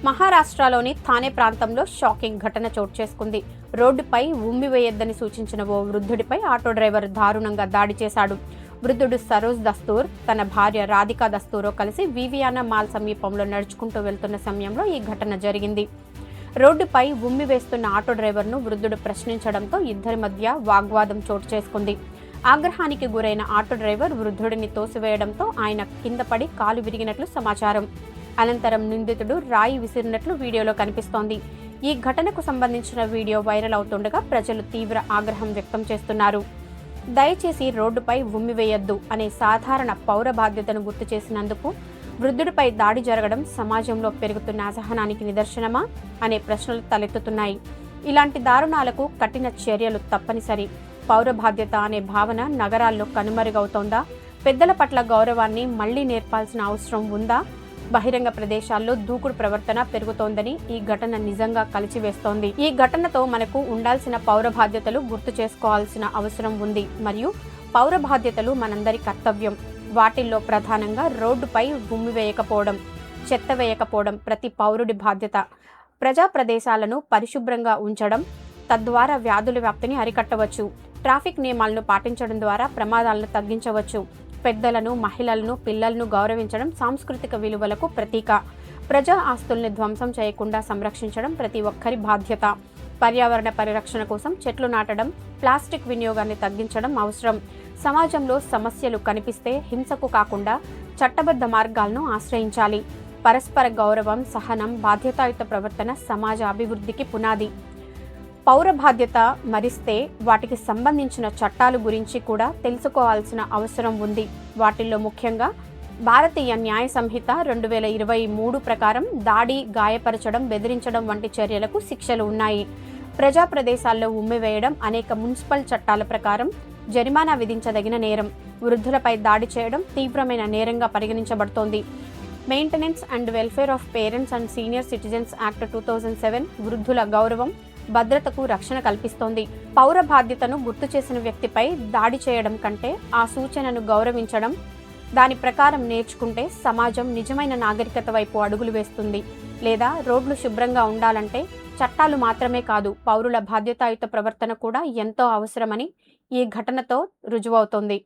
మహారాష్ట్రలోని థానే ప్రాంతంలో షాకింగ్ ఘటన చోటు చేసుకుంది. రోడ్డుపై ఉమ్మివేయొద్దని సూచించిన ఓ వృద్ధుడిపై ఆటో డ్రైవర్ దారుణంగా దాడి చేశాడు. వృద్ధుడు సరోజ్ దస్తూర్ తన భార్య రాధికా దస్తూరో కలిసి వివియానా మాల్ సమీపంలో నడుచుకుంటూ వెళ్తున్న సమయంలో ఈ ఘటన జరిగింది. రోడ్డుపై ఉమ్మి వేస్తున్న ఆటో డ్రైవర్ను వృద్ధుడు ప్రశ్నించడంతో ఇద్దరి మధ్య వాగ్వాదం చోటు చేసుకుంది. ఆగ్రహానికి గురైన ఆటో డ్రైవర్ వృద్ధుడిని తోసివేయడంతో ఆయన కింద పడి కాలు విరిగినట్లు సమాచారం. అనంతరం నిందితుడు రాయి విసిరినట్లు వీడియోలో కనిపిస్తోంది. ఈ ఘటనకు సంబంధించిన వీడియో వైరల్ అవుతుండగా ప్రజలు తీవ్ర ఆగ్రహం వ్యక్తం చేస్తున్నారు. దయచేసి రోడ్డుపై ఉమ్మివేయొద్దు అనే సాధారణ పౌర బాధ్యతను గుర్తు చేసినందుకు వృద్ధుడిపై దాడి జరగడం సమాజంలో పెరుగుతున్న అసహనానికి నిదర్శనమా అనే ప్రశ్నలు తలెత్తుతున్నాయి. ఇలాంటి దారుణాలకు కఠిన చర్యలు తప్పనిసరి. పౌర బాధ్యత అనే భావన నగరాల్లో కనుమరుగవుతోందా? పెద్దల పట్ల గౌరవాన్ని మళ్లీ నేర్పాల్సిన అవసరం ఉందా? బహిరంగ ప్రదేశాల్లో దూకుడు ప్రవర్తన పెరుగుతోందని ఈ ఘటన నిజంగా కలిచివేస్తోంది. ఈ ఘటనతో మనకు ఉండాల్సిన పౌర బాధ్యతలు గుర్తు చేసుకోవాల్సిన అవసరం ఉంది. మరియు పౌర బాధ్యతలు మనందరి కర్తవ్యం. వాటిల్లో ప్రధానంగా రోడ్డుపై ఉమ్మి వేయకపోవడం, చెత్త వేయకపోవడం ప్రతి పౌరుడి బాధ్యత. ప్రజా ప్రదేశాలను పరిశుభ్రంగా ఉంచడం, తద్వారా వ్యాధుల వ్యాప్తిని అరికట్టవచ్చు. ట్రాఫిక్ నియమాలను పాటించడం ద్వారా ప్రమాదాలను తగ్గించవచ్చు. పెద్దలను, మహిళలను, పిల్లలను గౌరవించడం సాంస్కృతిక విలువలకు ప్రతీక. ప్రజా ఆస్తుల్ని ధ్వంసం చేయకుండా సంరక్షించడం ప్రతి ఒక్కరి బాధ్యత. పర్యావరణ పరిరక్షణ కోసం చెట్లు నాటడం, ప్లాస్టిక్ వినియోగాన్ని తగ్గించడం అవసరం. సమాజంలో సమస్యలు కనిపిస్తే హింసకు కాకుండా చట్టబద్ధ మార్గాలను ఆశ్రయించాలి. పరస్పర గౌరవం, సహనం, బాధ్యతాయుత ప్రవర్తన సమాజ అభివృద్ధికి పునాది. పౌర బాధ్యత మరిస్తే వాటికి సంబంధించిన చట్టాల గురించి కూడా తెలుసుకోవాల్సిన అవసరం ఉంది. వాటిల్లో ముఖ్యంగా భారతీయ న్యాయ సంహిత 2023 ప్రకారం దాడి, గాయపరచడం, బెదిరించడం వంటి చర్యలకు శిక్షలు ఉన్నాయి. ప్రజా ప్రదేశాల్లో ఉమ్మివేయడం అనేక మున్సిపల్ చట్టాల ప్రకారం జరిమానా విధించదగిన నేరం. వృద్ధులపై దాడి చేయడం తీవ్రమైన నేరంగా పరిగణించబడుతోంది. Maintenance and welfare of parents and senior citizens act 2007 వృద్ధుల గౌరవం, భద్రతకు రక్షణ కల్పిస్తోంది. పౌర బాధ్యతను గుర్తు చేసిన వ్యక్తిపై దాడి చేయడం కంటే ఆ సూచనను గౌరవించడం, దాని ప్రకారం నేర్చుకుంటే సమాజం నిజమైన నాగరికత వైపు అడుగులు వేస్తుంది. లేదా రోడ్లు శుభ్రంగా ఉండాలంటే చట్టాలు మాత్రమే కాదు, పౌరుల బాధ్యతాయుత ప్రవర్తన కూడా ఎంతో అవసరమని ఈ ఘటనతో రుజువవుతోంది.